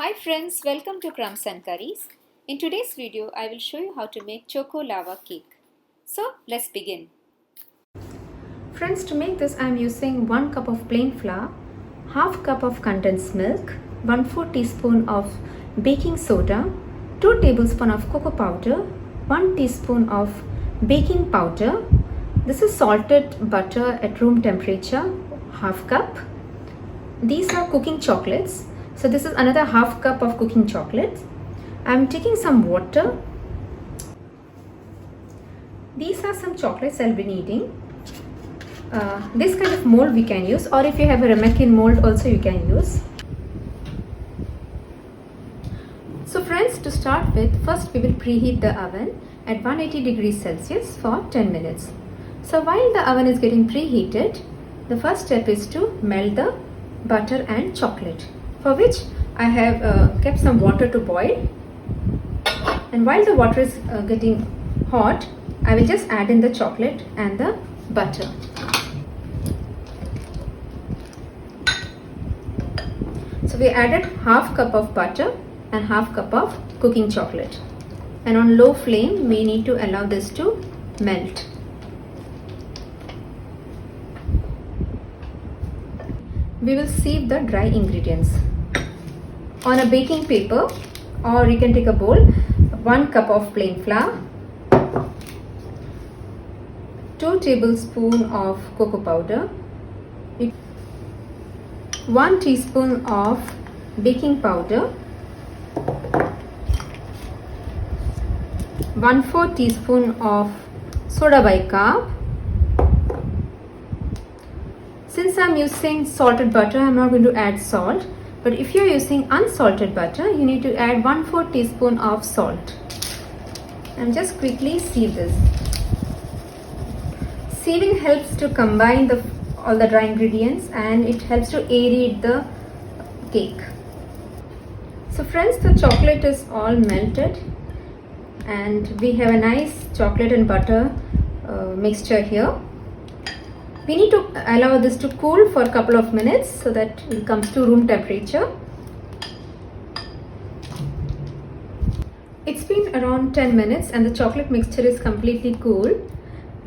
Hi friends, welcome to Crumbs and Curries. In today's video, I will show you how to make choco lava cake. So let's begin. Friends, to make this I am using 1 cup of plain flour, half cup of condensed milk, 1/4 teaspoon of baking soda, 2 tablespoons of cocoa powder, 1 teaspoon of baking powder. This is salted butter at room temperature, half cup. These are cooking chocolates. So this is another half cup of cooking chocolates. I am taking some water. These are some chocolates I'll be needing. This kind of mold we can use, or if you have a ramekin mold also you can use. So friends, to start with, first we will preheat the oven at 180 degrees Celsius for 10 minutes. So while the oven is getting preheated, the first step is to melt the butter and chocolate, for which I have kept some water to boil. And while the water is getting hot, I will just add in the chocolate and the butter. So we added half cup of butter and half cup of cooking chocolate, and on low flame we need to allow this to melt. We will sieve the dry ingredients on a baking paper, or you can take a bowl. 1 cup of plain flour, 2 tablespoons of cocoa powder, 1 teaspoon of baking powder, 1/4 teaspoon of soda bicarb. Since I am using salted butter, I am not going to add salt. But if you are using unsalted butter, you need to add 1/4 teaspoon of salt. And just quickly sieve this. Sieving helps to combine all the dry ingredients, and it helps to aerate the cake. So friends, the chocolate is all melted and we have a nice chocolate and butter mixture here. We need to allow this to cool for a couple of minutes so that it comes to room temperature. It's been around 10 minutes and the chocolate mixture is completely cool.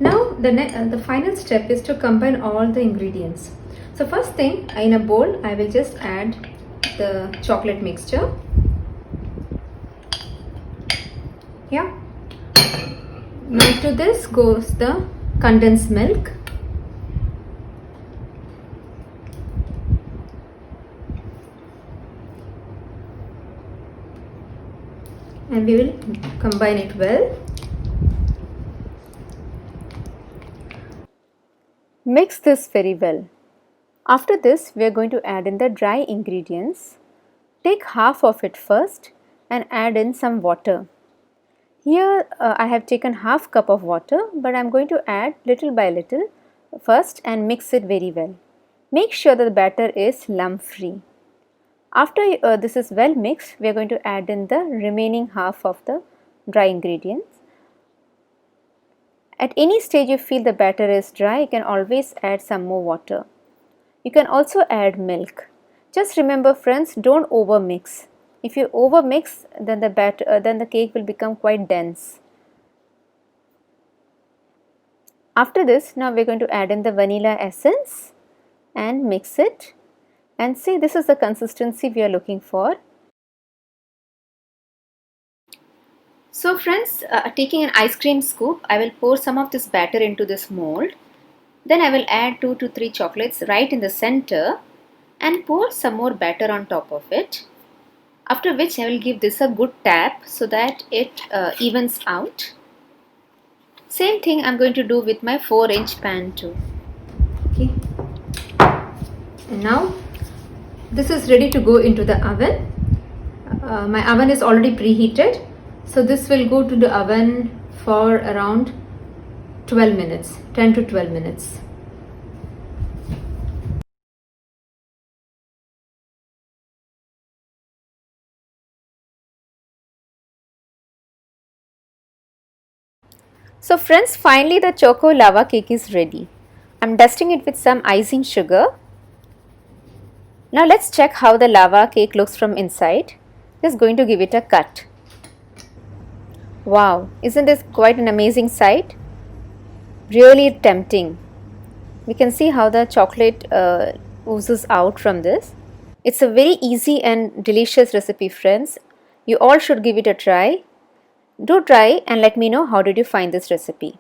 Now the final step is to combine all the ingredients. So first thing, in a bowl I will just add the chocolate mixture. Yeah. Now to this goes the condensed milk. And we will combine it well. Mix this very well. After this, we are going to add in the dry ingredients. Take half of it first and add in some water. Here I have taken half cup of water, but I am going to add little by little first and mix it very well. Make sure that the batter is lump free. After this is well mixed, we are going to add in the remaining half of the dry ingredients. At any stage you feel the batter is dry, you can always add some more water. You can also add milk. Just remember friends, don't over mix. If you over mix, then the cake will become quite dense. After this, now we are going to add in the vanilla essence and mix it. And see, this is the consistency we are looking for. So friends, taking an ice cream scoop, I will pour some of this batter into this mold. Then I will add 2 to 3 chocolates right in the center and pour some more batter on top of it. After which I will give this a good tap so that it evens out. Same thing I am going to do with my 4-inch pan too. Okay. And now this is ready to go into the oven. My oven is already preheated. So this will go to the oven for around 12 minutes, 10 to 12 minutes. So friends, finally the choco lava cake is ready. I am dusting it with some icing sugar. Now let's check how the lava cake looks from inside. Just going to give it a cut. Wow, isn't this quite an amazing sight? Really tempting. We can see how the chocolate oozes out from this. It's a very easy and delicious recipe, friends. You all should give it a try. Do try and let me know how did you find this recipe.